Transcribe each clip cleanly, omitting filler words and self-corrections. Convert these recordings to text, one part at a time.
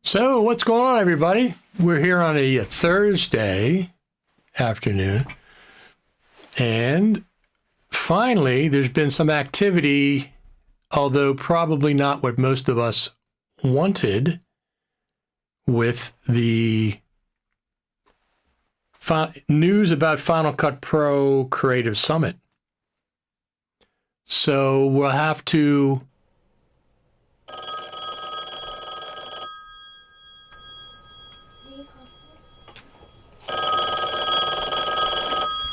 So what's going on, everybody? We're here on a Thursday afternoon, and finally there's been some activity, although probably not what most of us wanted, with the news about Final Cut Pro Creative Summit. So we'll have to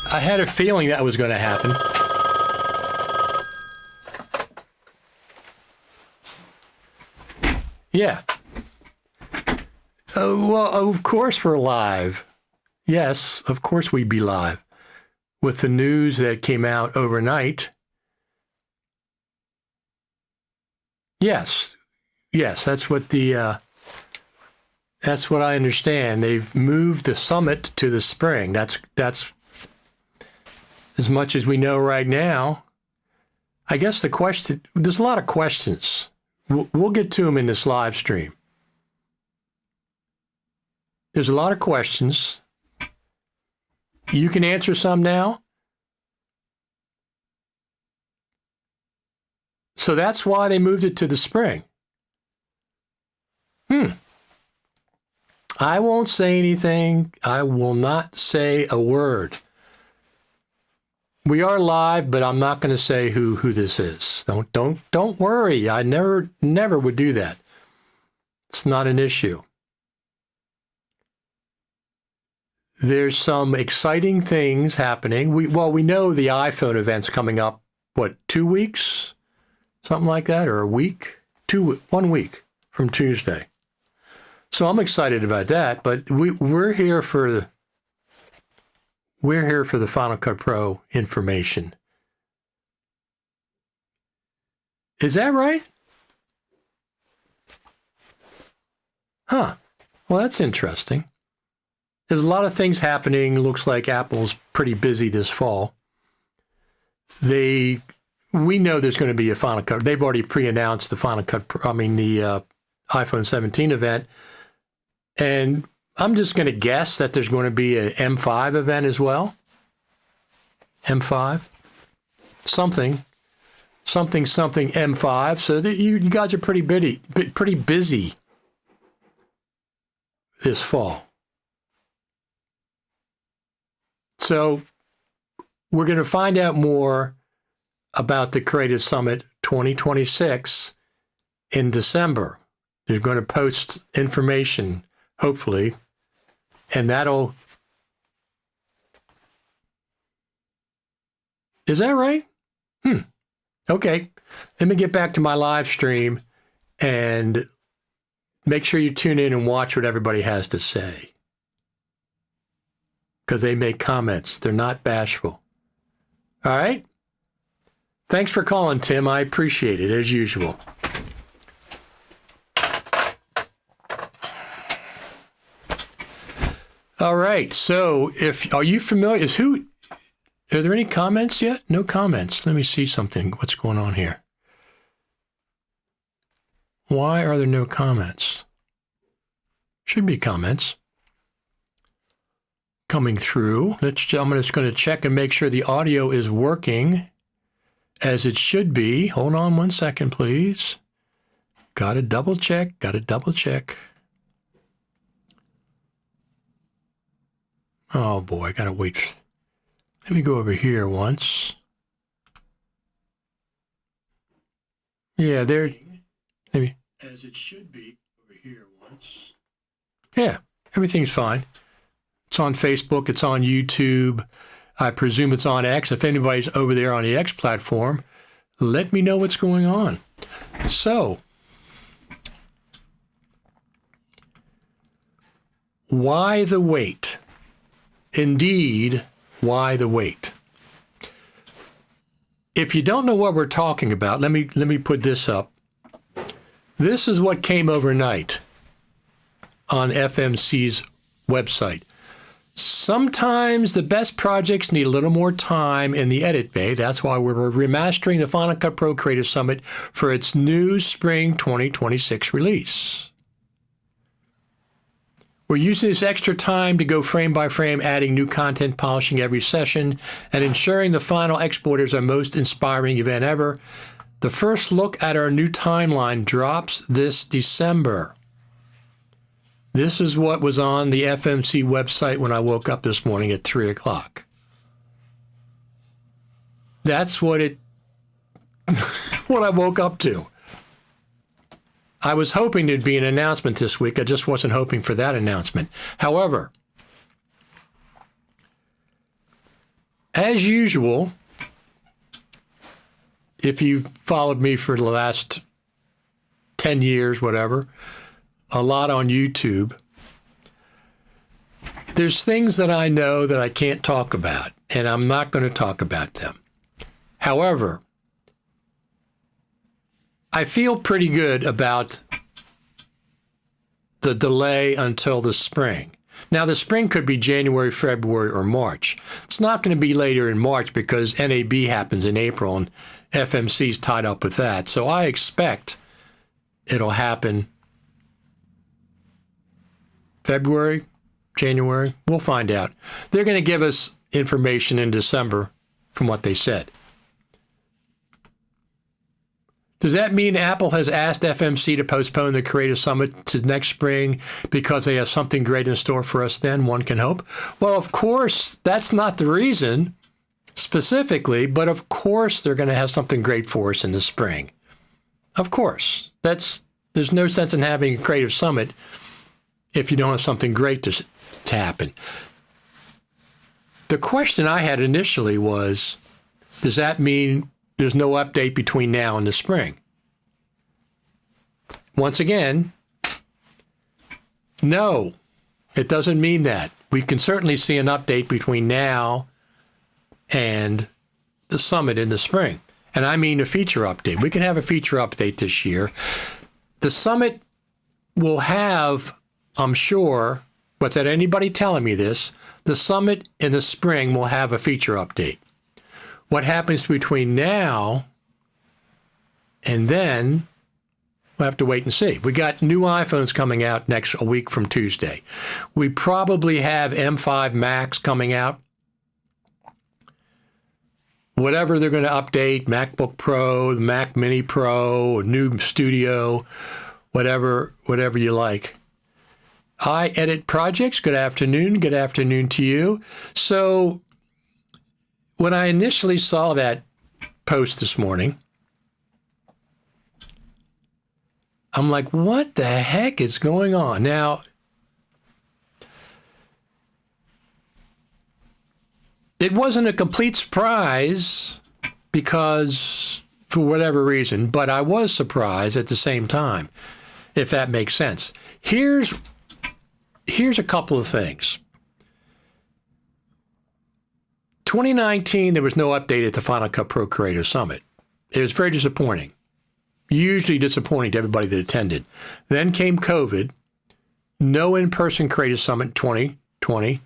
I had a feeling that was going to happen. Yeah. Well, of course we're live. Yes, of course we'd be live. With the news that came out overnight. Yes, that's what that's what I understand. They've moved the summit to the spring. That's as much as we know right now. I guess the question, there's a lot of questions. We'll get to them in this live stream. There's a lot of questions. You can answer some now. So that's why they moved it to the spring. I won't say anything. I will not say a word. We are live, but I'm not going to say who this is. Don't worry. I never would do that. It's not an issue. There's some exciting things happening. We know the iPhone event's coming up, 2 weeks? Something like that, or a week? 1 week from Tuesday. So I'm excited about that, but we're here for the Final Cut Pro information. Is that right? Huh. Well, that's interesting. There's a lot of things happening. Looks like Apple's pretty busy this fall. We know there's going to be a Final Cut. They've already pre-announced the Final Cut, the iPhone 17 event. And I'm just going to guess that there's going to be an M5 event as well. M5. Something M5. So that you guys are pretty busy this fall. So we're going to find out more about the Creative Summit 2026 in December. They're going to post information, hopefully, and that'll... Is that right? Okay. Let me get back to my live stream and make sure you tune in and watch what everybody has to say. Because they make comments. They're not bashful. All right? Thanks for calling, Tim. I appreciate it, as usual. All right. So, are you familiar? Are there any comments yet? No comments. Let me see something. What's going on here? Why are there no comments? Should be comments coming through. I'm just going to check and make sure the audio is working as it should be. Hold on 1 second, please. Got to double check. Oh boy, I got to wait. Let me go over here once. Yeah, there. Maybe. As it should be over here once. Yeah, everything's fine. It's on Facebook. It's on YouTube. I presume it's on X. If anybody's over there on the X platform, let me know what's going on. So, why the wait? Indeed, why the wait? If you don't know what we're talking about, let me put this up. This is what came overnight on FMC's website. Sometimes the best projects need a little more time in the edit bay. That's why we're remastering the Final Cut Pro Creative Summit for its new spring 2026 release. We're using this extra time to go frame by frame, adding new content, polishing every session, and ensuring the final export is our most inspiring event ever. The first look at our new timeline drops this December. This is what was on the FMC website when I woke up this morning at 3 o'clock. That's what I woke up to. I was hoping there'd be an announcement this week. I just wasn't hoping for that announcement. However, as usual, if you've followed me for the last 10 years, whatever, a lot on YouTube, there's things that I know that I can't talk about, and I'm not going to talk about them. However, I feel pretty good about the delay until the spring. Now, the spring could be January, February, or March. It's not going to be later in March because NAB happens in April and FMC's tied up with that. So I expect it'll happen February, January. We'll find out. They're going to give us information in December from what they said. Does that mean Apple has asked FMC to postpone the Creative Summit to next spring because they have something great in store for us then, one can hope? Well, of course, that's not the reason specifically, but of course they're going to have something great for us in the spring. Of course. There's no sense in having a Creative Summit if you don't have something great to happen. The question I had initially was, does that mean there's no update between now and the spring? Once again, no, it doesn't mean that. We can certainly see an update between now and the summit in the spring. And I mean a feature update. We can have a feature update this year. The summit will have, I'm sure, without anybody telling me this, the summit in the spring will have a feature update. What happens between now and then, we'll have to wait and see. We got new iPhones coming out a week from Tuesday. We probably have M5 Macs coming out. Whatever they're going to update, MacBook Pro, Mac Mini Pro, a new Studio, whatever you like. I edit projects. Good afternoon. Good afternoon to you. So when I initially saw that post this morning, I'm like, what the heck is going on? Now, it wasn't a complete surprise because, for whatever reason, but I was surprised at the same time, if that makes sense. Here's a couple of things. 2019, there was no update at the Final Cut Pro Creative Summit. It was very disappointing. Hugely disappointing to everybody that attended. Then came COVID, no in-person Creative Summit in 2020,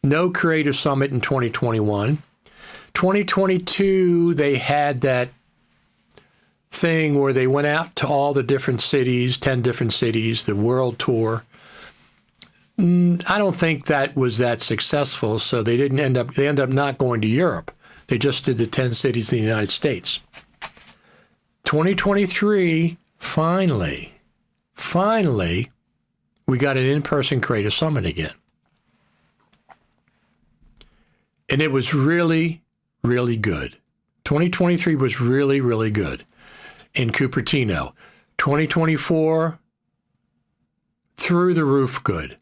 no Creative Summit in 2021. 2022, they had that thing where they went out to all the different cities, 10 different cities, the world tour. I don't think that was that successful, so they ended up not going to Europe. They just did the 10 cities in the United States. 2023, finally, we got an in-person Creative Summit again. And it was really, really good. 2023 was really, really good in Cupertino. 2024, through the roof good.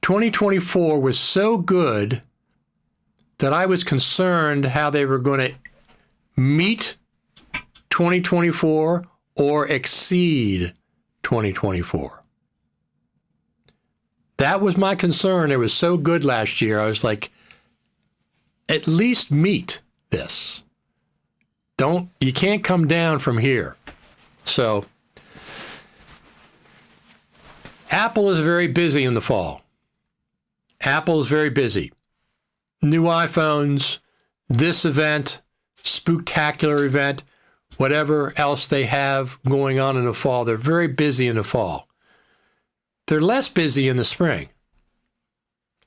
2024 was so good that I was concerned how they were going to meet 2024 or exceed 2024. That was my concern. It was so good last year. I was like, at least meet this. You can't come down from here. So Apple is very busy in the fall. Apple is very busy. New iPhones, this event, spooktacular event, whatever else they have going on in the fall. They're very busy in the fall. They're less busy in the spring.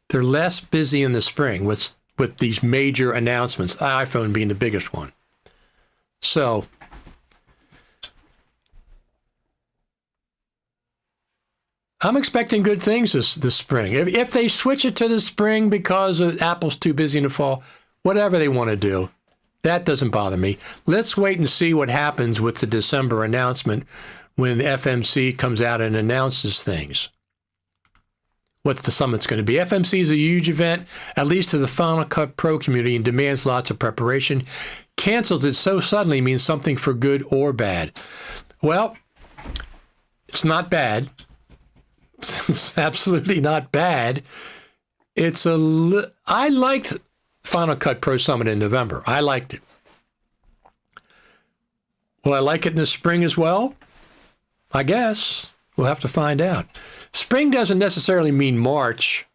They're less busy in the spring with these major announcements, iPhone being the biggest one. So I'm expecting good things this spring. If they switch it to the spring because Apple's too busy in the fall, whatever they want to do, that doesn't bother me. Let's wait and see what happens with the December announcement when FMC comes out and announces things. What the summit's going to be. FMC is a huge event, at least to the Final Cut Pro community, and demands lots of preparation. Cancels it so suddenly means something for good or bad. Well, it's not bad. It's absolutely not bad. I liked Final Cut Pro Summit in November. I liked it. Will I like it in the spring as well? I guess. We'll have to find out. Spring doesn't necessarily mean March.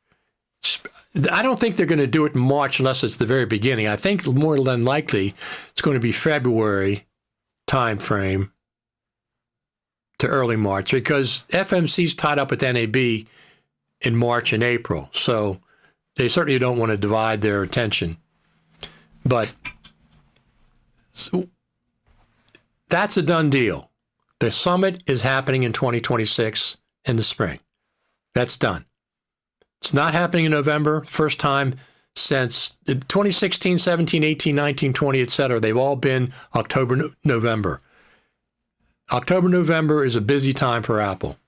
I don't think they're going to do it in March unless it's the very beginning. I think more than likely it's going to be February time frame to early March because FMC's tied up with NAB in March and April. So they certainly don't want to divide their attention. But so that's a done deal. The summit is happening in 2026 in the spring. That's done. It's not happening in November. First time since 2016, 17, 18, 19, 20, et cetera. They've all been October, November. October, November is a busy time for Apple.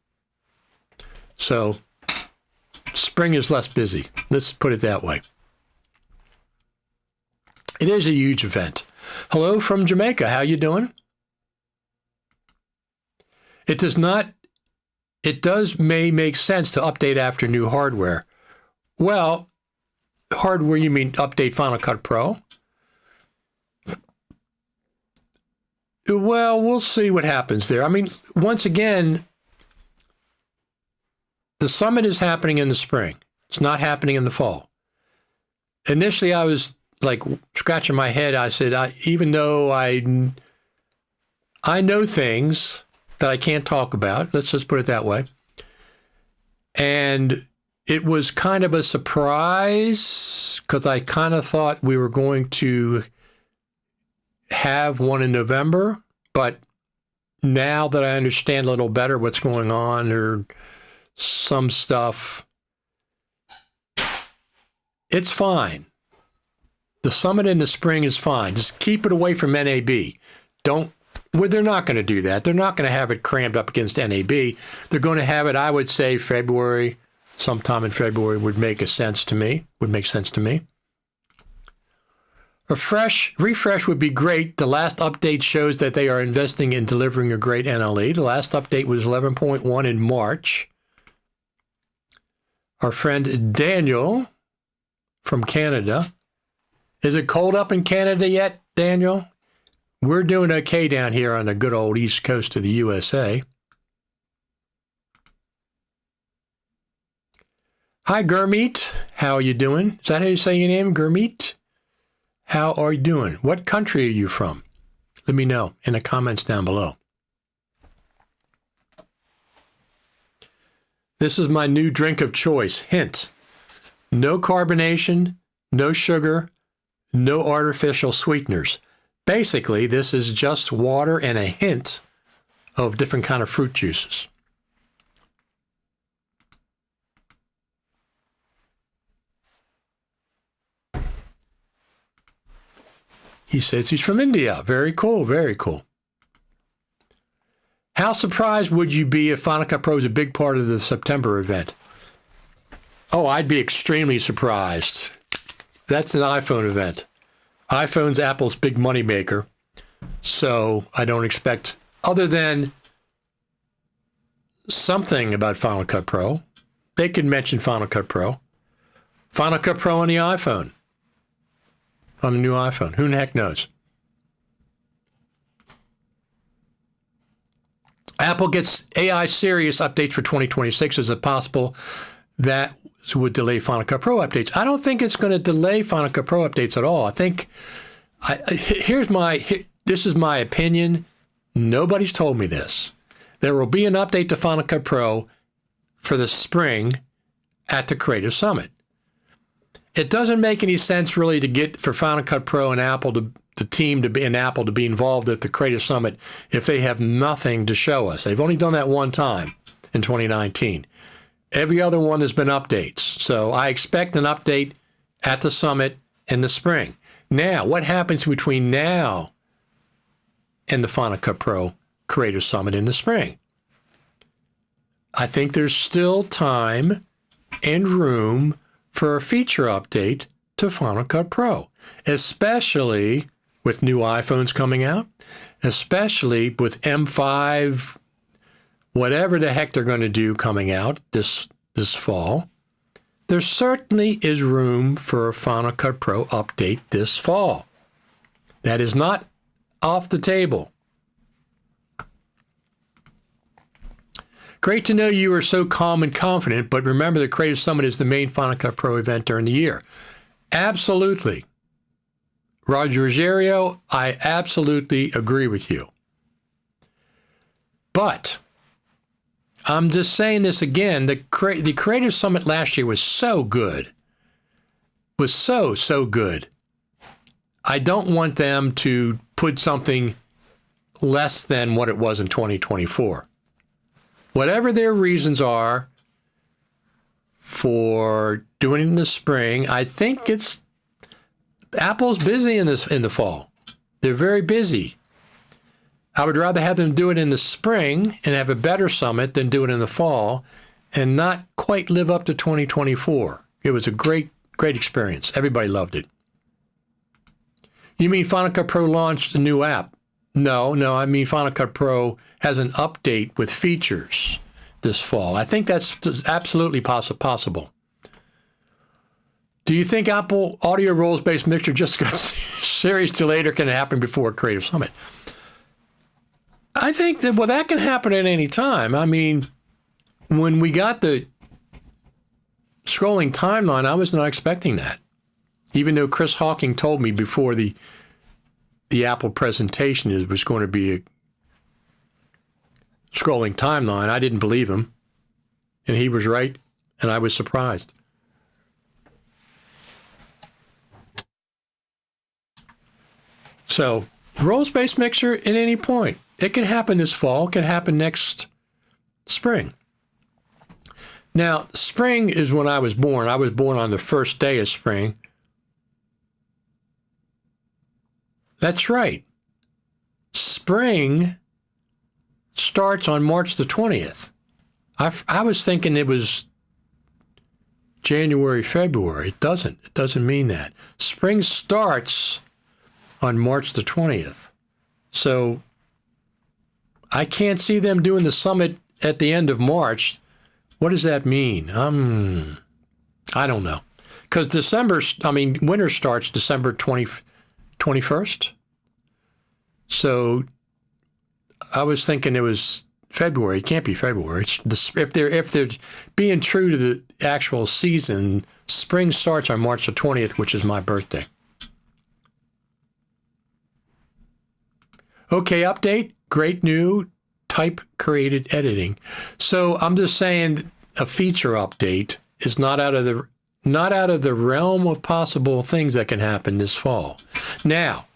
So spring is less busy. Let's put it that way. It is a huge event. Hello from Jamaica. How you doing? It may make sense to update after new hardware. Well, hardware, you mean update Final Cut Pro? Well, we'll see what happens there. I mean, once again, the summit is happening in the spring. It's not happening in the fall. Initially, I was like scratching my head. I said, even though I know things that I can't talk about, let's just put it that way. And it was kind of a surprise because I kind of thought we were going to have one in November, but now that I understand a little better what's going on or some stuff, it's fine. The summit in the spring is fine. Just keep it away from NAB. They're not going to do that. They're not going to have it crammed up against NAB. They're going to have it, I would say, February. Sometime in February would make sense to me. Refresh would be great. The last update shows that they are investing in delivering a great NLE. The last update was 11.1 in March. Our friend Daniel from Canada. Is it cold up in Canada yet, Daniel? We're doing okay down here on the good old East Coast of the USA. Hi, Gurmeet. How are you doing? Is that how you say your name, Gurmeet? How are you doing? What country are you from? Let me know in the comments down below. This is my new drink of choice. Hint: no carbonation, no sugar, no artificial sweeteners. Basically, this is just water and a hint of different kind of fruit juices. He says he's from India. Very cool, very cool. How surprised would you be if Final Cut Pro is a big part of the September event? Oh, I'd be extremely surprised. That's an iPhone event. iPhone's Apple's big moneymaker. So I don't expect, other than something about Final Cut Pro, they could mention Final Cut Pro. Final Cut Pro on the iPhone. On the new iPhone. Who the heck knows? Apple gets AI Serious updates for 2026. Is it possible that would delay Final Cut Pro updates? I don't think it's going to delay Final Cut Pro updates at all. I think, this is my opinion. Nobody's told me this. There will be an update to Final Cut Pro for the spring at the Creative Summit. It doesn't make any sense really to get for Final Cut Pro and Apple the team to be in Apple to be involved at the Creative Summit if they have nothing to show us. They've only done that one time in 2019. Every other one has been updates. So I expect an update at the summit in the spring. Now, what happens between now and the Final Cut Pro Creative Summit in the spring? I think there's still time and room for a feature update to Final Cut Pro, especially with new iPhones coming out, especially with M5, whatever the heck they're going to do coming out this fall. There certainly is room for a Final Cut Pro update this fall. That is not off the table. Great to know you are so calm and confident, but remember the Creative Summit is the main Final Cut Pro event during the year. Absolutely. Roger Rosario, I absolutely agree with you. But I'm just saying this again, the Creative Summit last year was so good. Was so good. I don't want them to put something less than what it was in 2024. Whatever their reasons are for doing it in the spring, I think Apple's busy in the fall. They're very busy. I would rather have them do it in the spring and have a better summit than do it in the fall and not quite live up to 2024. It was a great experience. Everybody loved it. You mean Final Cut Pro launched a new app? No, I mean Final Cut Pro has an update with features this fall. I think that's absolutely possible. Do you think Apple audio roles-based mixer just got series delayed or can happen before Creative Summit? I think that can happen at any time. I mean, when we got the scrolling timeline, I was not expecting that. Even though Chris Hawking told me before the Apple presentation was going to be a scrolling timeline, I didn't believe him. And he was right, and I was surprised. So, roles-based mixer at any point. It can happen this fall. It can happen next spring. Now, spring is when I was born. I was born on the first day of spring. That's right. Spring starts on March the 20th. I was thinking it was January, February. It doesn't. It doesn't mean that. Spring starts on March the 20th. So I can't see them doing the summit at the end of March. What does that mean? I don't know. Because winter starts December 21st. So I was thinking it was February. It can't be February. If they're being true to the actual season, spring starts on March the 20th, which is my birthday. Okay, update. Great new type-created editing. So I'm just saying a feature update is not out of the realm of possible things that can happen this fall. Now,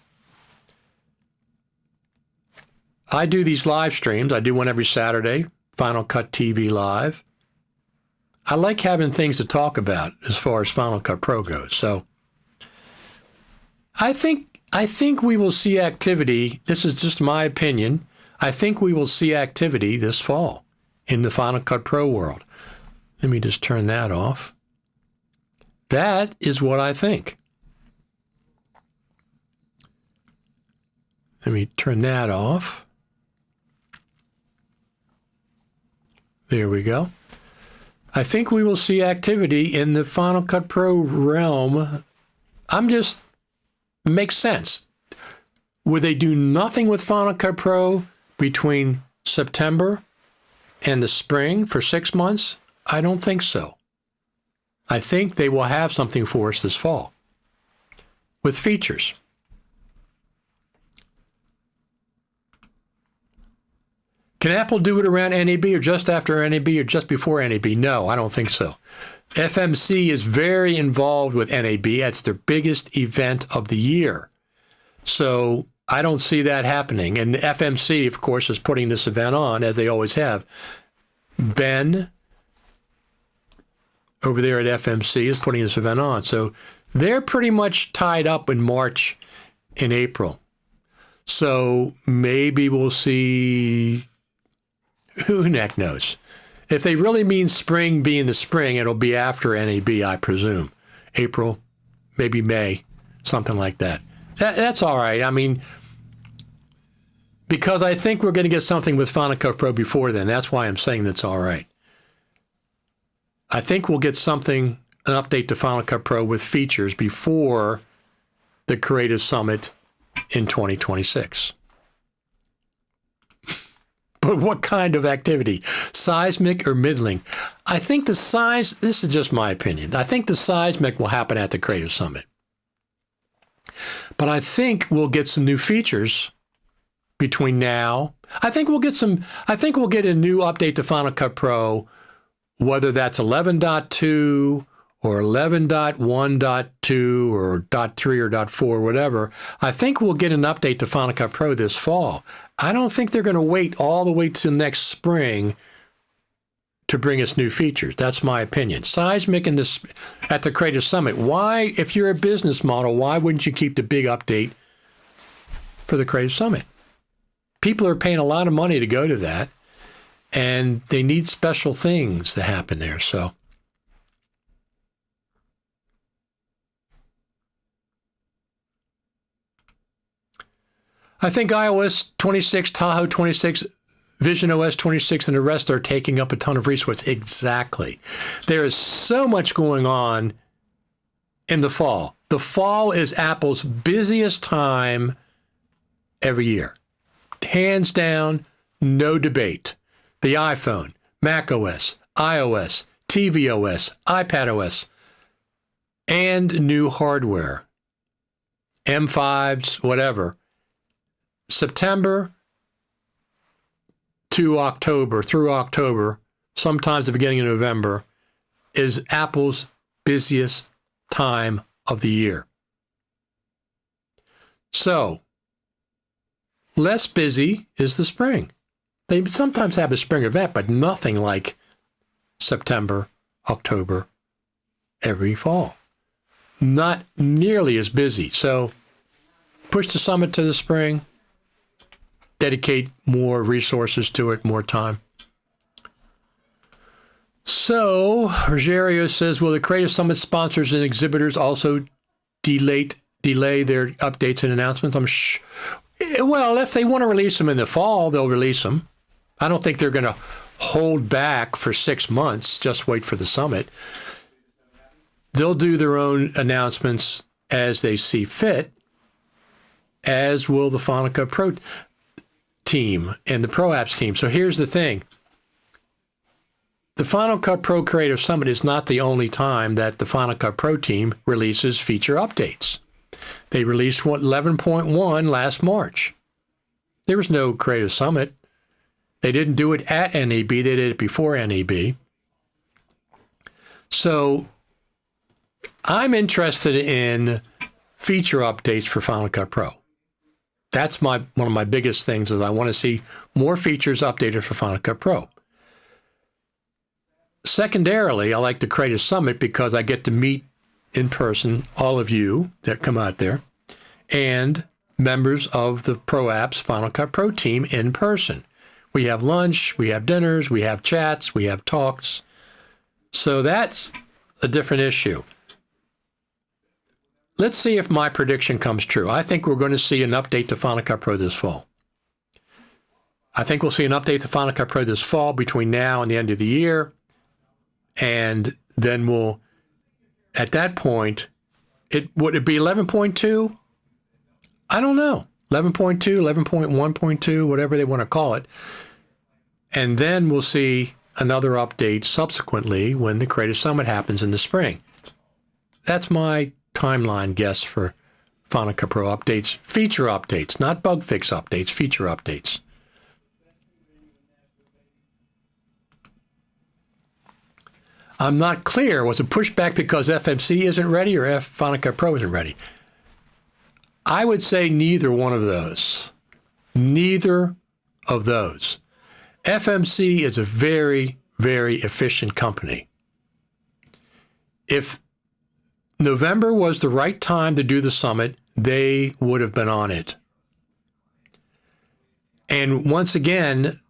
I do these live streams. I do one every Saturday, Final Cut TV Live. I like having things to talk about as far as Final Cut Pro goes. So I think we will see activity. This is just my opinion. I think we will see activity this fall in the Final Cut Pro world. Let me just turn that off. That is what I think. Let me turn that off. There we go. I think we will see activity in the Final Cut Pro realm. Makes sense. Would they do nothing with Final Cut Pro between September and the spring for 6 months? I don't think so. I think they will have something for us this fall with features. Can Apple do it around NAB or just after NAB or just before NAB? No, I don't think so. FMC is very involved with NAB. It's their biggest event of the year. So I don't see that happening. And FMC, of course, is putting this event on, as they always have. Ben, over there at FMC, is putting this event on. So they're pretty much tied up in March and April. So maybe we'll see, who the heck knows? If they really mean spring being the spring, it'll be after NAB, I presume. April, maybe May, something like that. That's all right. I mean, because I think we're going to get something with Final Cut Pro before then. That's why I'm saying that's all right. I think we'll get something, an update to Final Cut Pro with features before the Creative Summit in 2026. But what kind of activity? Seismic or middling? I think the this is just my opinion. I think the seismic will happen at the Creative Summit. But I think we'll get some new features between now. I think we'll get a new update to Final Cut Pro, whether that's 11.2 or 11.1.2 or .3 or .4, whatever. I think we'll get an update to Final Cut Pro this fall. I don't think they're going to wait all the way till next spring to bring us new features. That's my opinion. Seismic at the Creative Summit. Why, if you're a business model, why wouldn't you keep the big update for the Creative Summit? People are paying a lot of money to go to that, and they need special things to happen there. So I think iOS 26, Tahoe 26, Vision OS 26, and the rest are taking up a ton of resources. Exactly. There is so much going on in the fall. The fall is Apple's busiest time every year. Hands down, no debate. The iPhone, macOS, iOS, tvOS, iPadOS, and new hardware, M5s, whatever. September through October, sometimes the beginning of November, is Apple's busiest time of the year. So, less busy is the spring. They sometimes have a spring event, but nothing like September, October, every fall. Not nearly as busy. So, push the summit to the spring. Dedicate more resources to it, more time. So, Rogerio says, will the Creative Summit sponsors and exhibitors also delay their updates and announcements? Well, if they want to release them in the fall, they'll release them. I don't think they're going to hold back for 6 months, just wait for the summit. They'll do their own announcements as they see fit, as will the Final Cut Pro team and the Pro Apps team. So here's the thing. The Final Cut Pro Creative Summit is not the only time that the Final Cut Pro team releases feature updates. They released 11.1 last March. There was no Creative Summit. They didn't do it at NAB. They did it before NAB. So I'm interested in feature updates for Final Cut Pro. That's one of my biggest things is I want to see more features updated for Final Cut Pro. Secondarily, I like the Creative Summit because I get to meet in person all of you that come out there and members of the Pro Apps Final Cut Pro team in person. We have lunch, we have dinners, we have chats, we have talks. So that's a different issue. Let's see if my prediction comes true. I think we're going to see an update to Final Cut Pro this fall. I think we'll see an update to Final Cut Pro this fall between now and the end of the year. And then we'll, at that point, would it be 11.2? I don't know. 11.2, 11.1.2, whatever they want to call it. And then we'll see another update subsequently when the Creative Summit happens in the spring. That's my timeline guess for Final Cut Pro updates, feature updates, not bug fix updates, feature updates. I'm not clear. Was it pushback because FMC isn't ready or Final Cut Pro isn't ready? I would say neither one of those. Neither of those. FMC is a very, very efficient company. If November was the right time to do the summit, they would have been on it. And once again,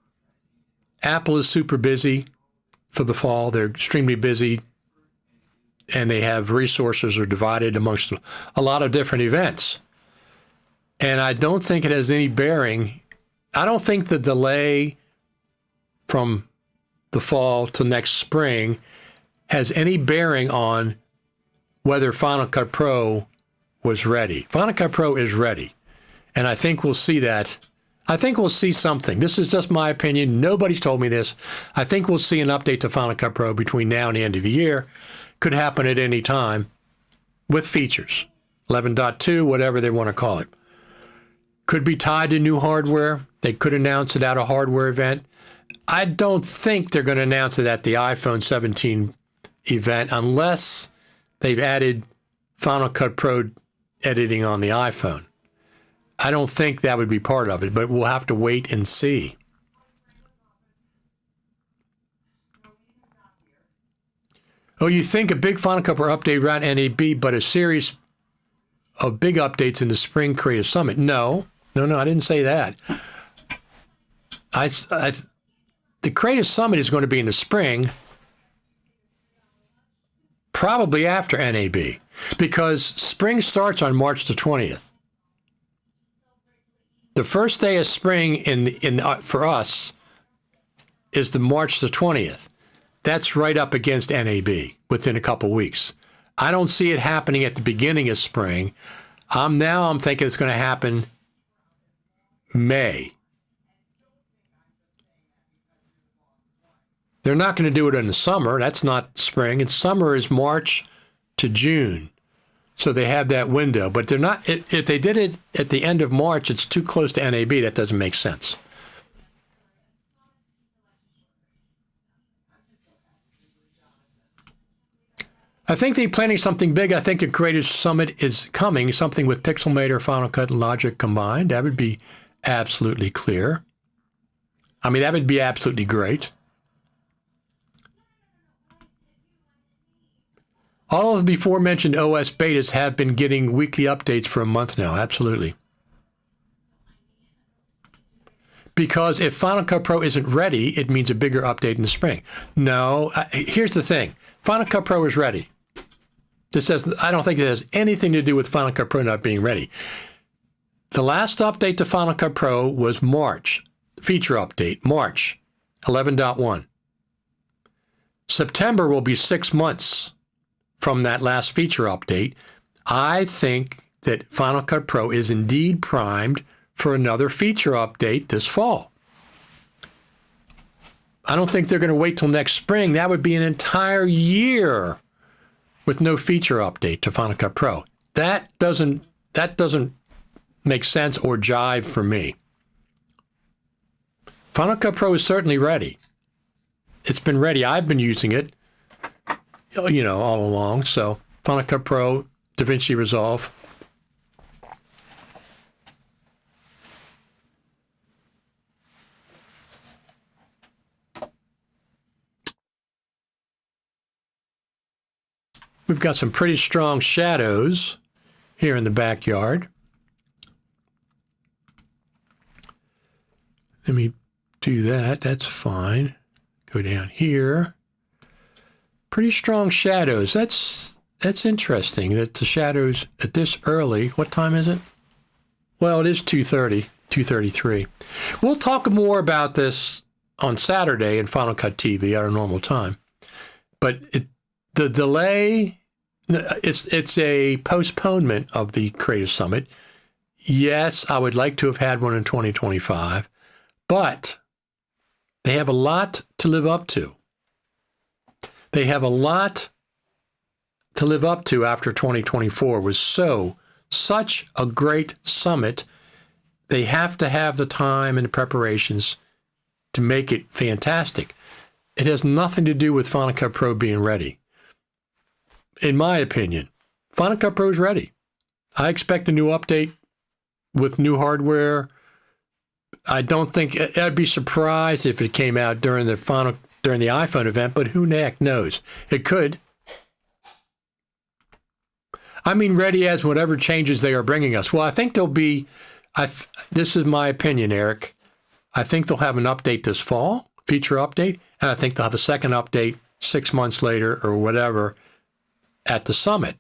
Apple is super busy for the fall. They're extremely busy, and they have resources are divided amongst a lot of different events. And I don't think it has any bearing. I don't think the delay from the fall to next spring has any bearing on whether Final Cut Pro was ready. Final Cut Pro is ready, and I think we'll see that. I think we'll see something. This is just my opinion. Nobody's told me this. I think we'll see an update to Final Cut Pro between now and the end of the year. Could happen at any time with features. 11.2, whatever they want to call it. Could be tied to new hardware. They could announce it at a hardware event. I don't think they're going to announce it at the iPhone 17 event unless they've added Final Cut Pro editing on the iPhone. I don't think that would be part of it, but we'll have to wait and see. Oh, you think a big Final Cut Pro update around NAB, but a series of big updates in the Spring Creative Summit? No, I didn't say that. The Creative Summit is going to be in the spring, probably after NAB, because spring starts on March the 20th. The first day of spring for us is the March the 20th. That's right up against NAB within a couple weeks. I don't see it happening at the beginning of spring. I'm thinking it's going to happen May. They're not going to do it in the summer. That's not spring. And summer is March to June. So they have that window. But they're not. If they did it at the end of March, it's too close to NAB. That doesn't make sense. I think they're planning something big. I think a Creative Summit is coming, something with Pixelmator, Final Cut, and Logic combined. That would be absolutely clear. I mean, that would be absolutely great. All of the before-mentioned OS betas have been getting weekly updates for a month now, absolutely. Because if Final Cut Pro isn't ready, it means a bigger update in the spring. No, here's the thing. Final Cut Pro is ready. I don't think it has anything to do with Final Cut Pro not being ready. The last update to Final Cut Pro was March, feature update, March 11.1. September will be 6 months from that last feature update. I think that Final Cut Pro is indeed primed for another feature update this fall. I don't think they're going to wait till next spring. That would be an entire year with no feature update to Final Cut Pro. That doesn't make sense or jive for me. Final Cut Pro is certainly ready. It's been ready. I've been using it, all along. So Final Cut Pro, DaVinci Resolve. We've got some pretty strong shadows here in the backyard. Let me do that. That's fine. Go down here. Pretty strong shadows. That's interesting that the shadows at this early. What time is it? Well, it is 2:30, 2:33. We'll talk more about this on Saturday in Final Cut TV at our normal time. But the delay, it's a postponement of the Creative Summit. Yes, I would like to have had one in 2025, but they have a lot to live up to. They have a lot to live up to after 2024 was such a great summit. They have to have the time and the preparations to make it fantastic. It has nothing to do with Final Cut Pro being ready. In my opinion, Final Cut Pro is ready. I expect a new update with new hardware. I don't think I'd be surprised if it came out during the iPhone event, but who the heck knows? It could. I mean, ready as whatever changes they are bringing us. Well, I think there'll be. This is my opinion, Eric. I think they'll have an update this fall, feature update, and I think they'll have a second update 6 months later or whatever at the summit.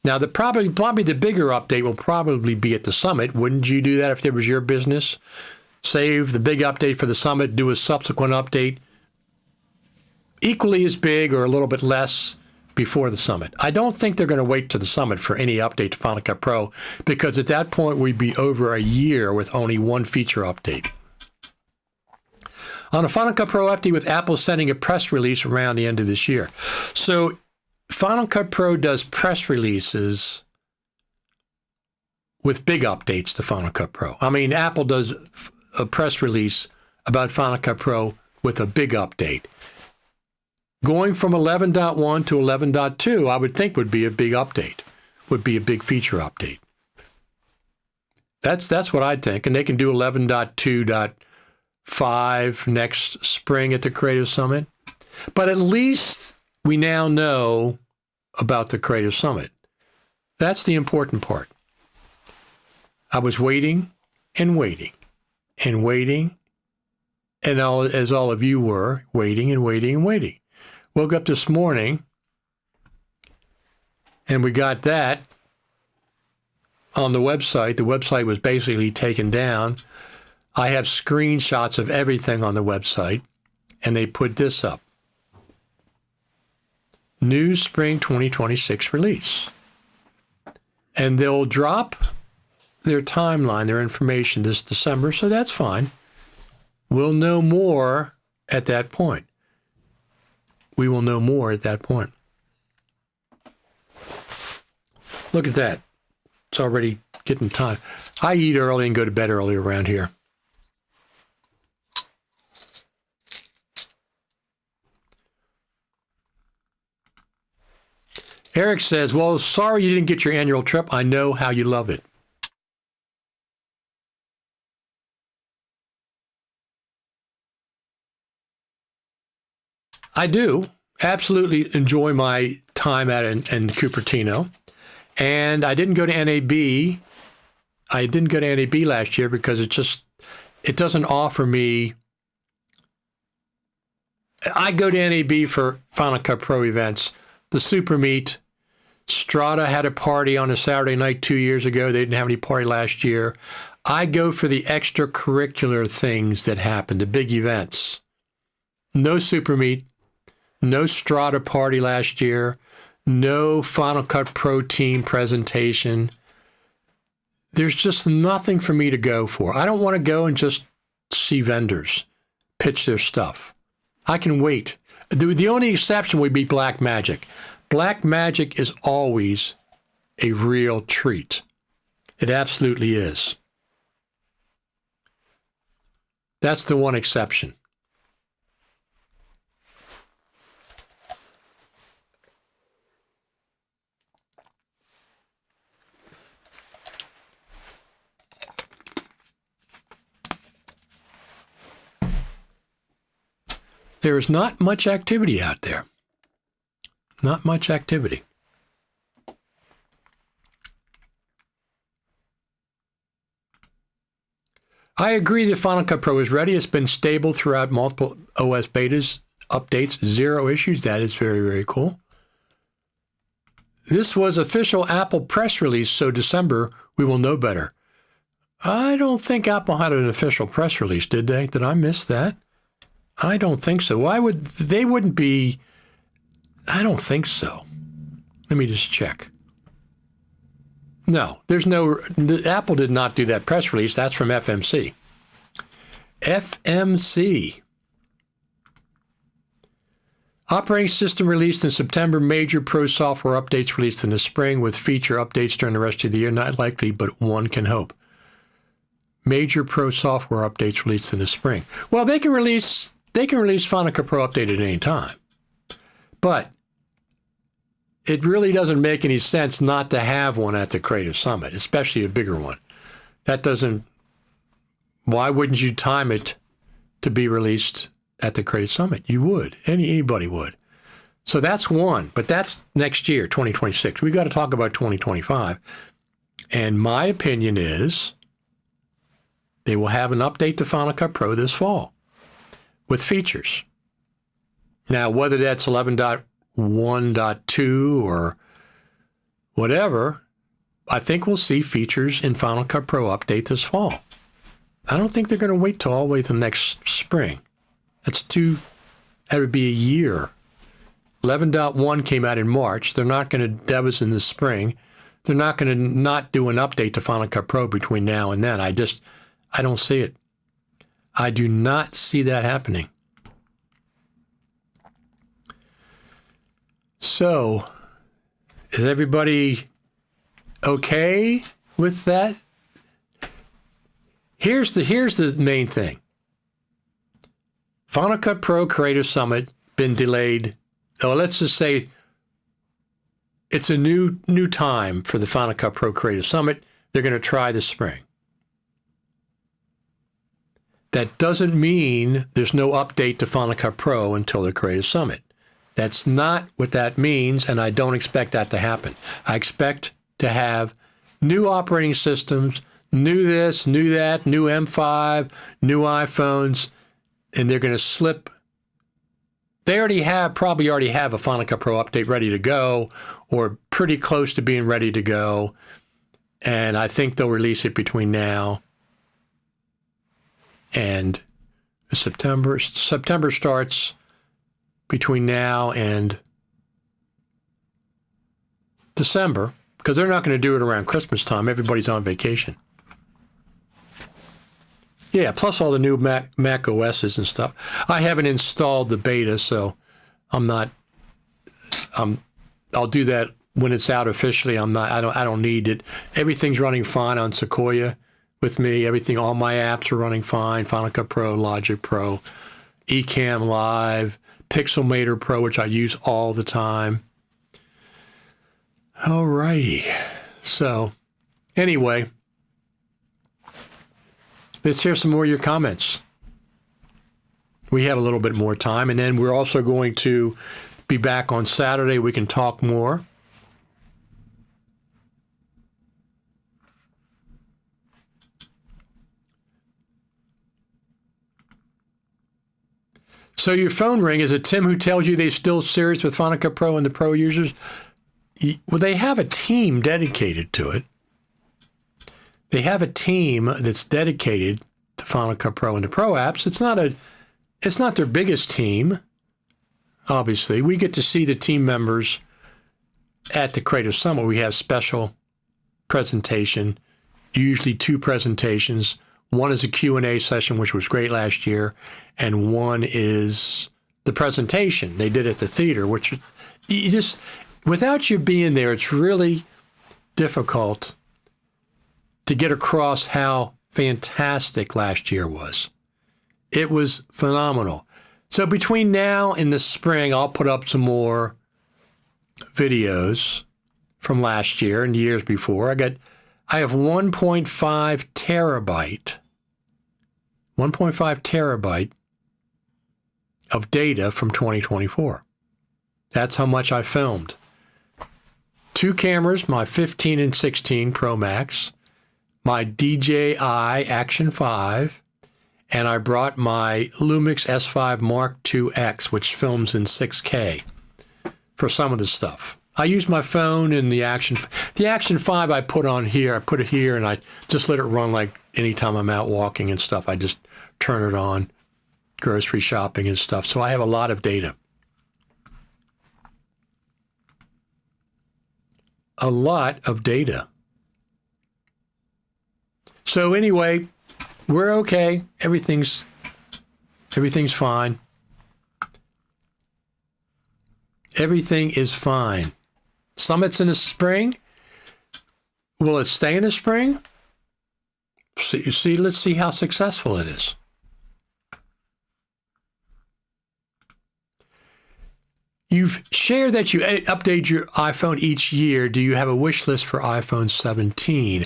Now, probably the bigger update will probably be at the summit. Wouldn't you do that if it was your business? Save the big update for the summit, do a subsequent update equally as big or a little bit less before the summit. I don't think they're going to wait to the summit for any update to Final Cut Pro, because at that point we'd be over a year with only one feature update. On a Final Cut Pro update, with Apple sending a press release around the end of this year. So Final Cut Pro does press releases with big updates to Final Cut Pro. I mean, Apple does a press release about Final Cut Pro with a big update. Going from 11.1 to 11.2, I would think would be a big update, would be a big feature update. That's what I'd think. And they can do 11.2.5 next spring at the Creative Summit. But at least we now know about the Creative Summit. That's the important part. I was waiting and waiting and waiting, and as all of you were, waiting and waiting and waiting. Woke up this morning, and we got that on the website. The website was basically taken down. I have screenshots of everything on the website, and they put this up. New Spring 2026 release. And they'll drop their timeline, their information this December, so that's fine. We'll know more at that point. We will know more at that point. Look at that. It's already getting time. I eat early and go to bed early around here. Eric says, well, sorry you didn't get your annual trip. I know how you love it. I do absolutely enjoy my time in Cupertino. And I didn't go to NAB. I didn't go to NAB last year because it doesn't offer me. I go to NAB for Final Cut Pro events. The Super Meet. Strata had a party on a Saturday night 2 years ago. They didn't have any party last year. I go for the extracurricular things that happen, the big events. No Super Meet. No Strata party last year, no Final Cut Pro team presentation. There's just nothing for me to go for. I don't want to go and just see vendors pitch their stuff. I can wait. The only exception would be Black Magic. Black Magic is always a real treat. It absolutely is. That's the one exception. There is not much activity out there. Not much activity. I agree that Final Cut Pro is ready. It's been stable throughout multiple OS betas, updates, 0 issues. That is very, very cool. This was official Apple press release, so December we will know better. I don't think Apple had an official press release, did they? Did I miss that? I don't think so. Why would they wouldn't be? I don't think so. Let me just check. No, there's no. Apple did not do that press release. That's from FMC. FMC. Operating system released in September. Major Pro software updates released in the spring, with feature updates during the rest of the year. Not likely, but one can hope. Major Pro software updates released in the spring. Well, they can release they can release Final Cut Pro Update at any time. But it really doesn't make any sense not to have one at the Creative Summit, especially a bigger one. Why wouldn't you time it to be released at the Creative Summit? You would. Anybody would. So that's one, but that's next year, 2026. We got to talk about 2025. And my opinion is they will have an update to Final Cut Pro this fall with features. Now, whether that's 11.1.2 or whatever, I think we'll see features in Final Cut Pro Update this fall. I don't think they're going to wait till all the way to next spring. That would be a year. 11.1 came out in March. That was in the spring. They're not going to not do an update to Final Cut Pro between now and then. I don't see it. I do not see that happening. So, is everybody okay with that? Here's the main thing. Final Cut Pro Creative Summit been delayed. Oh, let's just say it's a new time for the Final Cut Pro Creative Summit. They're going to try this spring. That doesn't mean there's no update to Final Cut Pro until the Creative Summit. That's not what that means, and I don't expect that to happen. I expect to have new operating systems, new this, new that, new M5, new iPhones, and they're going to slip. They probably already have a Final Cut Pro update ready to go, or pretty close to being ready to go. And I think they'll release it between now and September. September starts between now and December, because they're not going to do it around Christmas time. Everybody's on vacation. Yeah, plus all the new Mac OSs and stuff. I haven't installed the beta, so I'll do that when it's out officially. I don't need it. Everything's running fine on Sequoia with me. All my apps are running fine. Final Cut Pro, Logic Pro, Ecamm Live, Pixelmator Pro, which I use all the time. All righty. So, anyway, let's hear some more of your comments. We have a little bit more time, and then we're also going to be back on Saturday. We can talk more. So your phone ring, is it Tim who tells you they're still serious with Final Cut Pro and the Pro users? Well, they have a team dedicated to it. They have a team that's dedicated to Final Cut Pro and the Pro apps. It's not their biggest team, obviously. We get to see the team members at the Creative Summit. We have special presentation, usually 2 presentations. One is a Q&A session, which was great last year, and one is the presentation. They did at the theater, which without you being there, it's really difficult to get across how fantastic last year was. It was phenomenal. So between now and the spring, I'll put up some more videos from last year and years before. I have 1.5 terabyte of data from 2024. That's how much I filmed. 2 cameras, my 15 and 16 Pro Max, my DJI Action 5, and I brought my Lumix S5 Mark II X, which films in 6K for some of the stuff. I use my phone and the Action 5 I put on here. I put it here and I just let it run like anytime I'm out walking and stuff. I just turn it on, grocery shopping and stuff. So I have a lot of data. A lot of data. So anyway, we're okay. Everything's fine. Everything is fine. Summit's in the spring. Will it stay in the spring? See, let's see how successful it is. You've shared that you update your iPhone each year. Do you have a wish list for iPhone 17?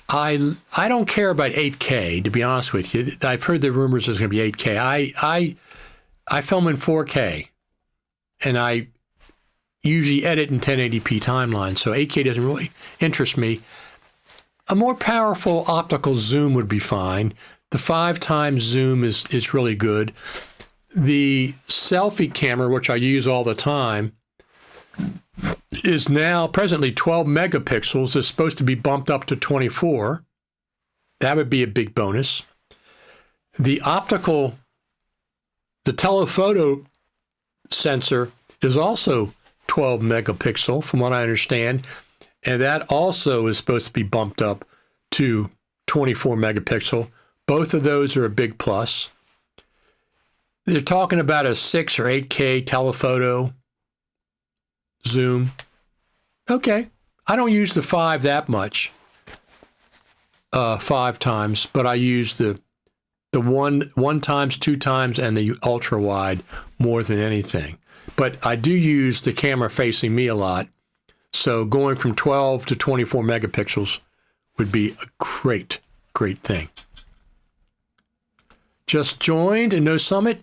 I don't care about 8K, to be honest with you. I've heard the rumors there's going to be 8K. I film in 4K, and I usually edit in 1080p timeline, so 8K doesn't really interest me. A more powerful optical zoom would be fine. The 5 times zoom is really good. The selfie camera, which I use all the time, is now presently 12 megapixels. It's supposed to be bumped up to 24. That would be a big bonus. The telephoto sensor is also 12 megapixel, from what I understand. And that also is supposed to be bumped up to 24 megapixel. Both of those are a big plus. They're talking about a 6 or 8K telephoto zoom. Okay. I don't use the 5 that much, 5 times, but I use the 1 times, 2 times, and the ultra wide more than anything. But I do use the camera facing me a lot. So going from 12 to 24 megapixels would be a great, great thing. Just joined and no summit.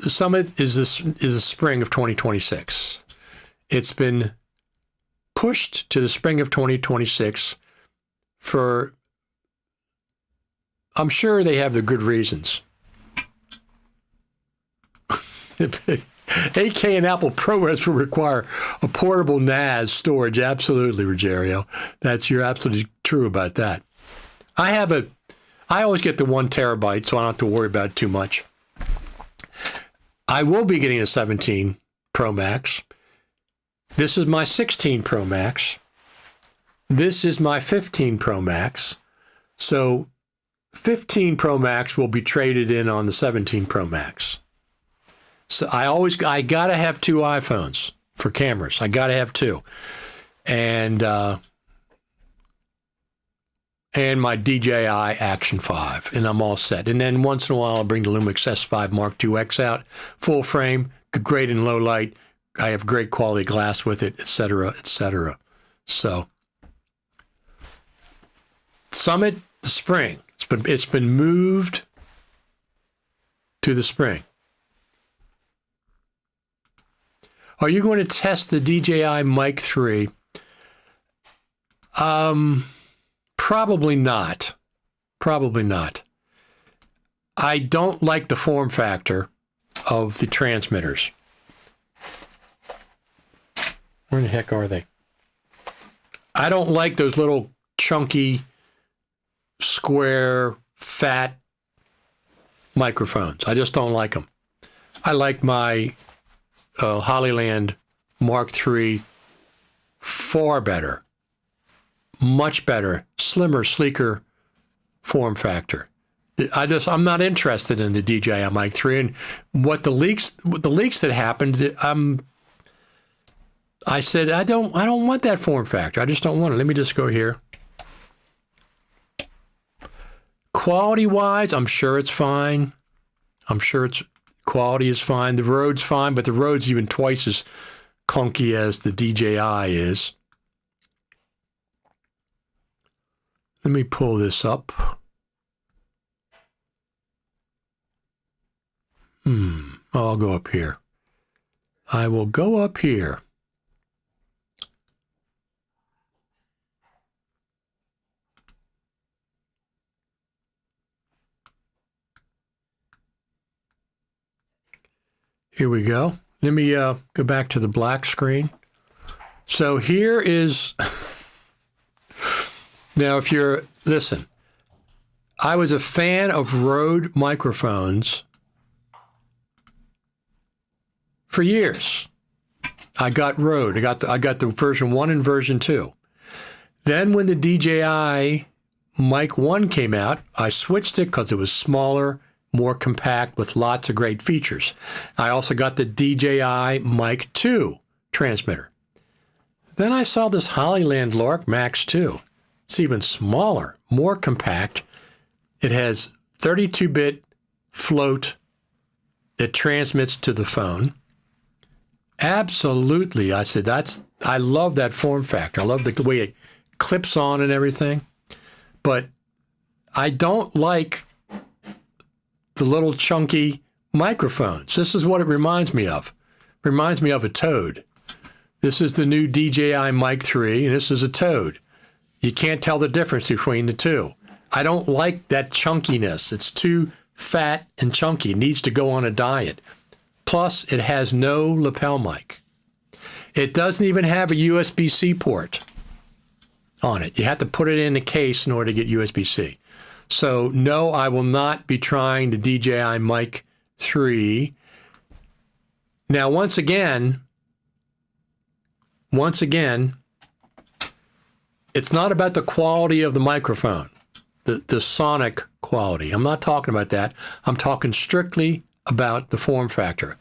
The summit is the spring of 2026. It's been pushed to the spring of 2026 for, I'm sure they have the good reasons. 8K and Apple ProRes will require a portable NAS storage. Absolutely, Rogerio. You're absolutely true about that. I always get the 1 terabyte, so I don't have to worry about it too much. I will be getting a 17 Pro Max. This is my 16 Pro Max. This is my 15 Pro Max. So 15 Pro Max will be traded in on the 17 Pro Max. So I gotta have 2 iPhones for cameras. I gotta have 2. And my DJI Action 5, and I'm all set. And then once in a while, I'll bring the Lumix S5 Mark IIX out, full frame, great in low light. I have great quality glass with it, et cetera, et cetera. So, Summit, the spring. It's been moved to the spring. Are you going to test the DJI Mic 3? Probably not. Probably not. I don't like the form factor of the transmitters. Where in the heck are they? I don't like those little chunky, square, fat microphones. I just don't like them. I like my Hollyland Mark III far better. Much better, slimmer, sleeker form factor. I'm not interested in the DJI Mic 3, and what the leaks that happened. I said I don't want that form factor. I just don't want it. Let me just go here. Quality wise, I'm sure it's fine. Quality is fine. The Rode's fine, but the Rode's even twice as clunky as the DJI is. Let me pull this up. I'll go up here. I will go up here. Here we go. Let me go back to the black screen. So here is... Now, listen, I was a fan of Rode microphones for years. I got Rode. I got the version 1 and version 2. Then when the DJI Mic 1 came out, I switched it because it was smaller, more compact, with lots of great features. I also got the DJI Mic 2 transmitter. Then I saw this Hollyland Lark Max 2. It's even smaller, more compact. It has 32-bit float that transmits to the phone. Absolutely. I said, I love that form factor. I love the way it clips on and everything. But I don't like the little chunky microphones. This is what it reminds me of. It reminds me of a Toad. This is the new DJI Mic 3, and this is a Toad. You can't tell the difference between the two. I don't like that chunkiness. It's too fat and chunky. It needs to go on a diet. Plus, it has no lapel mic. It doesn't even have a USB-C port on it. You have to put it in the case in order to get USB-C. So, no, I will not be trying the DJI Mic 3. Now, once again, it's not about the quality of the microphone, the sonic quality. I'm not talking about that. I'm talking strictly about the form factor.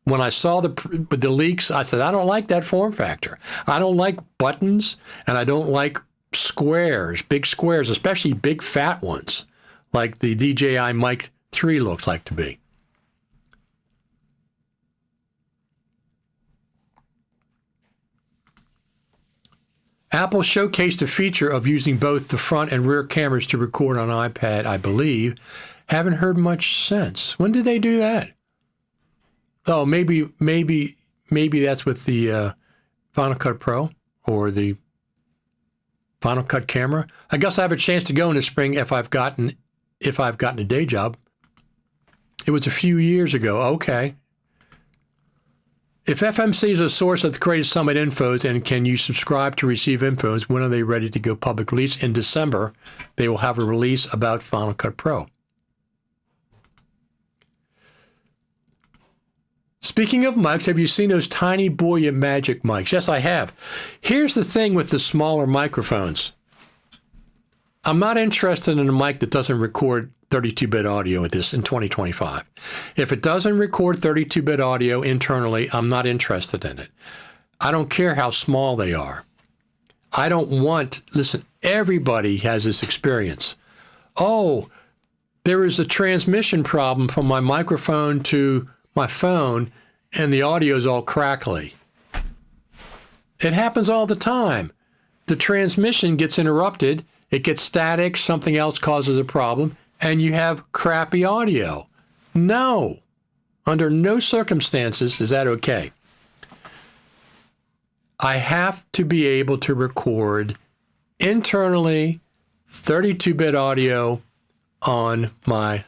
When I saw the leaks, I said, I don't like that form factor. I don't like buttons, and I don't like squares, big squares, especially big fat ones, like the DJI Mic 3 looks like to be. Apple showcased a feature of using both the front and rear cameras to record on iPad, I believe. Haven't heard much since. When did they do that? Oh, maybe that's with the Final Cut Pro or the Final Cut camera. I guess I have a chance to go in the spring if I've gotten a day job. It was a few years ago. Okay. If FMC is a source of the Creative Summit infos, and can you subscribe to receive infos? When are they ready to go public release? In December, they will have a release about Final Cut Pro. Speaking of mics, have you seen those tiny Boya Magic mics? Yes, I have. Here's the thing with the smaller microphones. I'm not interested in a mic that doesn't record 32-bit audio with this in 2025. If it doesn't record 32-bit audio internally, I'm not interested in it. I don't care how small they are. I don't want, listen, everybody has this experience. Oh, there is a transmission problem from my microphone to my phone, and the audio is all crackly. It happens all the time. The transmission gets interrupted, it gets static, something else causes a problem, and you have crappy audio. No, under no circumstances is that okay. I have to be able to record internally 32-bit audio on my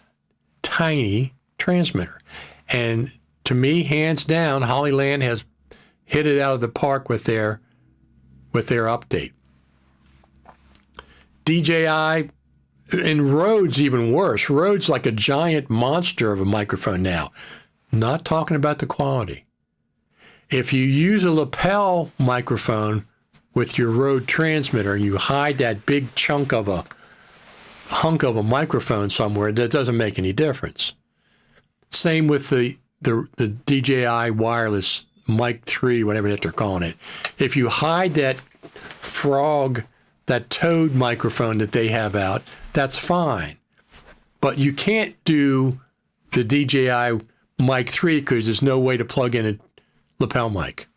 tiny transmitter. And to me, hands down, Hollyland has hit it out of the park with their update. DJI, and Rode's even worse. Rode's like a giant monster of a microphone now. Not talking about the quality. If you use a lapel microphone with your Rode transmitter and you hide that big chunk of a hunk of a microphone somewhere, that doesn't make any difference. Same with the DJI wireless Mic 3, whatever that they're calling it. If you hide that frog, that Toad microphone that they have out, that's fine. But you can't do the DJI Mic 3 because there's no way to plug in a lapel mic.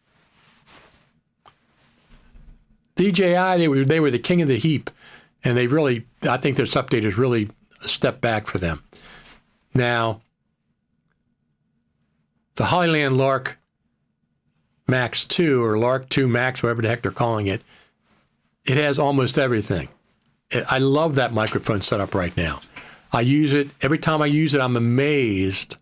DJI, they were the king of the heap, and they really, I think this update is really a step back for them. Now, the Hollyland Lark Max 2 or Lark 2 Max, whatever the heck they're calling it, it has almost everything. I love that microphone setup right now. I use it. Every time I use it, I'm amazed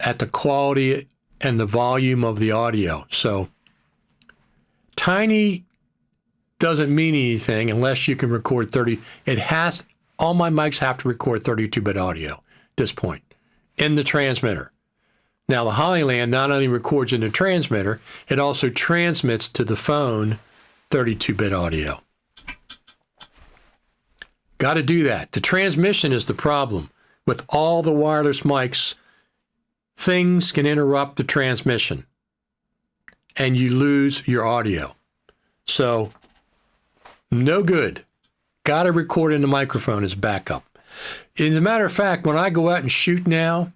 at the quality and the volume of the audio. So tiny doesn't mean anything unless you can record 30. All my mics have to record 32-bit audio at this point in the transmitter. Now, the Hollyland not only records in the transmitter, it also transmits to the phone 32-bit audio. Got to do that. The transmission is the problem. With all the wireless mics, things can interrupt the transmission and you lose your audio. So, no good. Got to record in the microphone as backup. As a matter of fact, when I go out and shoot now,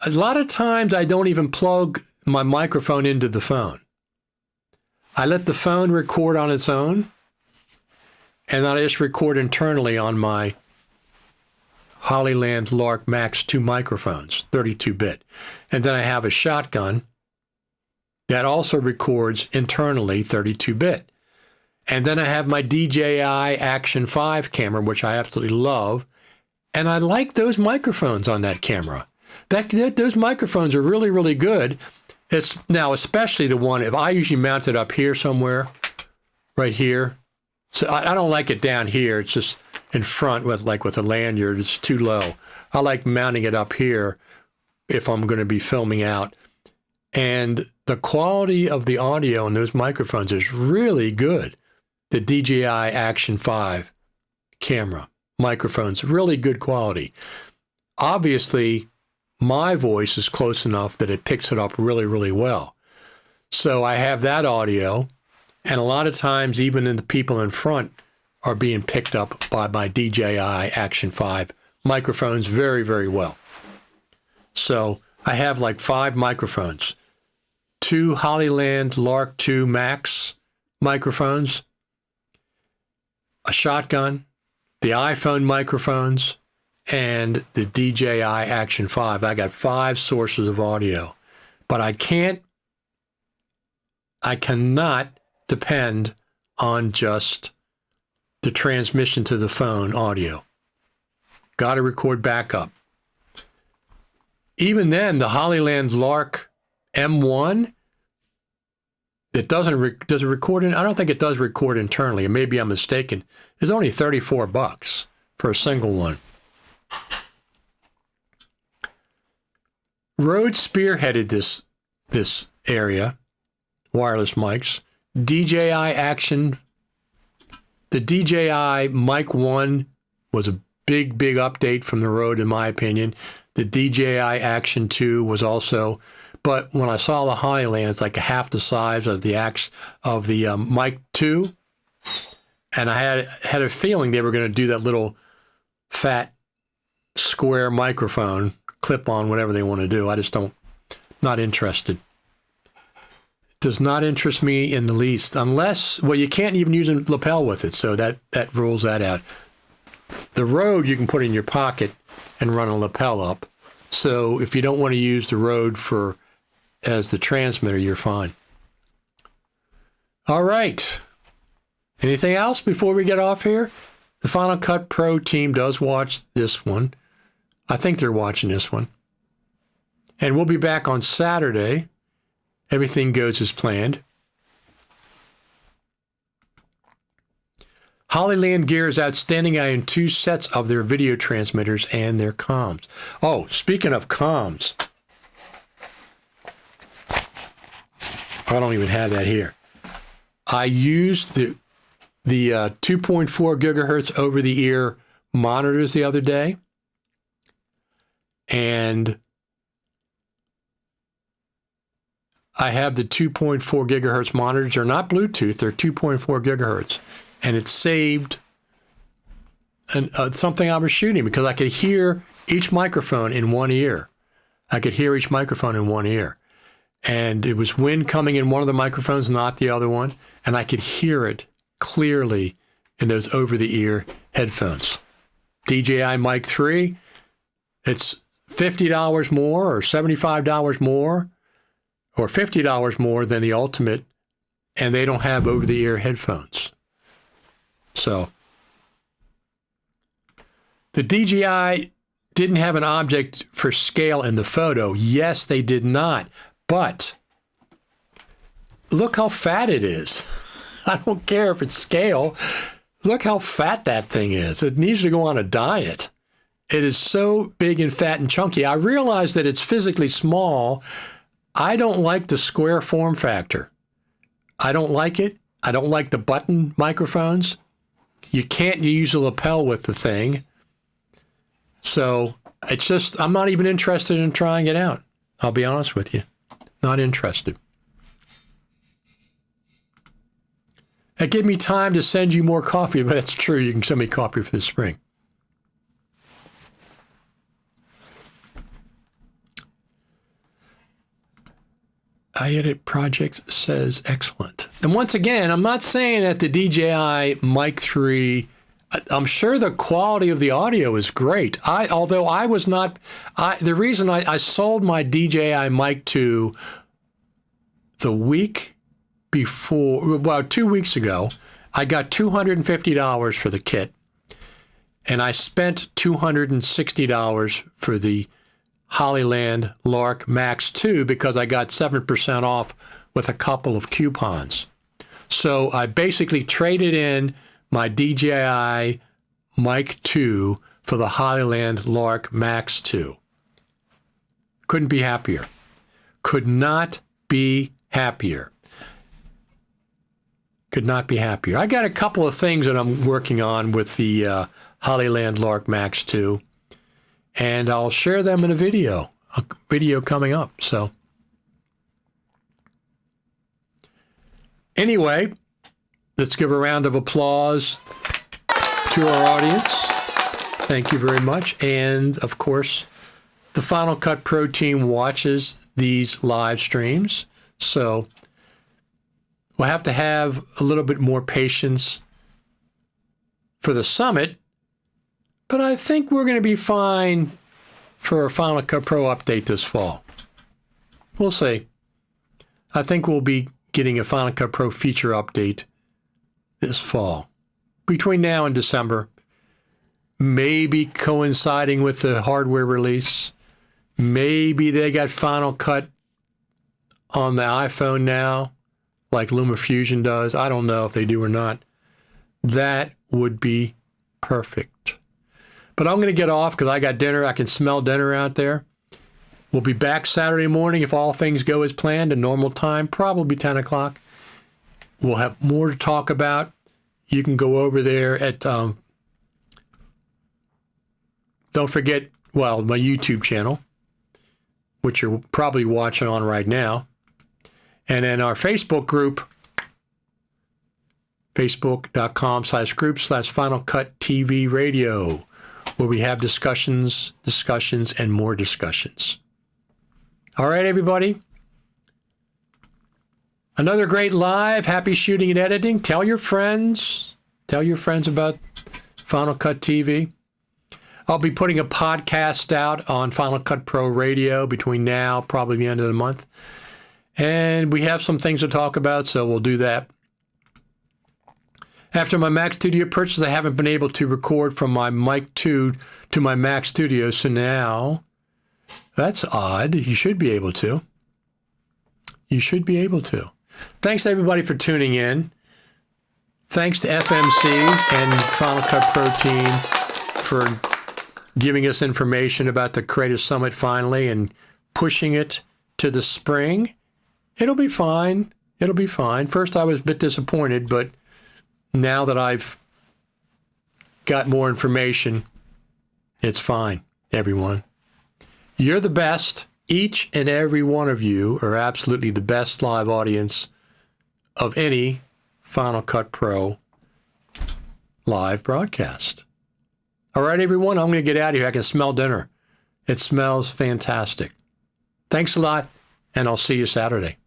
a lot of times I don't even plug my microphone into the phone. I let the phone record on its own, and then I just record internally on my Hollyland Lark Max 2 microphones, 32-bit. And then I have a shotgun that also records internally 32-bit. And then I have my DJI Action 5 camera, which I absolutely love. And I like those microphones on that camera. Those microphones are really, really good. It's now especially the one, if I usually mount it up here somewhere, right here. So I don't like it down here. It's just in front with a lanyard. It's too low. I like mounting it up here if I'm going to be filming out. And the quality of the audio in those microphones is really good. The DJI Action 5 camera microphone's really good quality. Obviously, my voice is close enough that it picks it up really, really well. So I have that audio, and a lot of times even the people in front are being picked up by my DJI Action 5 microphones very, very well. So I have like 5 microphones, 2 Hollyland Lark 2 Max microphones, a shotgun, the iPhone microphones, and the DJI Action 5. I got 5 sources of audio, but I cannot depend on just the transmission to the phone audio. Got to record backup. Even then, the Hollyland Lark M1, does it record I don't think it does record internally, and maybe I'm mistaken. It's only $34 for a single one. Rode spearheaded this area, wireless mics. DJI Action, the DJI Mic 1 was a big, big update from the Rode, in my opinion. The DJI Action 2 was also, but when I saw the Highland, it's like half the size of the Mic 2, and I had a feeling they were going to do that little fat square microphone, clip on, whatever they want to do. I just not interested. Does not interest me in the least, unless, well, you can't even use a lapel with it, so that rules that out. The Rode you can put in your pocket and run a lapel up. So if you don't want to use the Rode as the transmitter, you're fine. All right. Anything else before we get off here? The Final Cut Pro team does watch this one. I think they're watching this one. And we'll be back on Saturday. Everything goes as planned. Hollyland Gear is outstanding. I own 2 sets of their video transmitters and their comms. Oh, speaking of comms, I don't even have that here. I used the 2.4 gigahertz over-the-ear monitors the other day, and I have the 2.4 gigahertz monitors. They're not Bluetooth. They're 2.4 gigahertz. And it saved something I was shooting because I could hear each microphone in one ear. And it was wind coming in one of the microphones, not the other one. And I could hear it clearly in those over-the-ear headphones. DJI Mic 3, it's $50 more or $75 more or $50 more than the Ultimate, and they don't have over-the-ear headphones. So the DJI didn't have an object for scale in the photo. Yes, they did not. But look how fat it is. I don't care if it's scale. Look how fat that thing is. It needs to go on a diet. It is so big and fat and chunky. I realize that it's physically small. I don't like the square form factor. I don't like it. I don't like the button microphones. You can't use a lapel with the thing. So it's just, I'm not even interested in trying it out. I'll be honest with you. Not interested. It gave me time to send you more coffee, but that's true. You can send me coffee for the spring. iEdit project says excellent. And once again, I'm not saying that the DJI Mic 3, I'm sure the quality of the audio is great. Although I was not, the reason I sold my DJI Mic 2 the week before, well, 2 weeks ago, I got $250 for the kit, and I spent $260 for the Hollyland Lark Max 2 because I got 7% off with a couple of coupons. So I basically traded in my DJI Mic 2 for the Hollyland Lark Max 2. Couldn't be happier. Could not be happier. Could not be happier. I got a couple of things that I'm working on with the Hollyland Lark Max 2, and I'll share them in a video coming up. So anyway, let's give a round of applause to our audience. Thank you very much. And of course, the Final Cut Pro team watches these live streams. So we'll have to have a little bit more patience for the summit, but I think we're going to be fine for a Final Cut Pro update this fall. We'll see. I think we'll be getting a Final Cut Pro feature update this fall. Between now and December, maybe coinciding with the hardware release. Maybe they got Final Cut on the iPhone now, like LumaFusion does. I don't know if they do or not. That would be perfect. But I'm going to get off because I got dinner. I can smell dinner out there. We'll be back Saturday morning if all things go as planned in normal time, probably 10 o'clock. We'll have more to talk about. You can go over there at, don't forget, well, my YouTube channel, which you're probably watching on right now. And then our Facebook group, facebook.com/group/Final Cut TV Radio, where we have discussions, and more discussions. All right, everybody. Another great live. Happy shooting and editing. Tell your friends. Tell your friends about Final Cut TV. I'll be putting a podcast out on Final Cut Pro Radio between now, probably the end of the month. And we have some things to talk about, so we'll do that. After my Mac Studio purchase, I haven't been able to record from my Mic 2 to my Mac Studio, so now that's odd. You should be able to. You should be able to. Thanks, everybody, for tuning in. Thanks to FMC and Final Cut Pro team for giving us information about the Creative Summit finally and pushing it to the spring. It'll be fine. It'll be fine. First, I was a bit disappointed, but now that I've got more information, it's fine, everyone. You're the best. Each and every one of you are absolutely the best live audience of any Final Cut Pro live broadcast. All right, everyone, I'm going to get out of here. I can smell dinner. It smells fantastic. Thanks a lot, and I'll see you Saturday.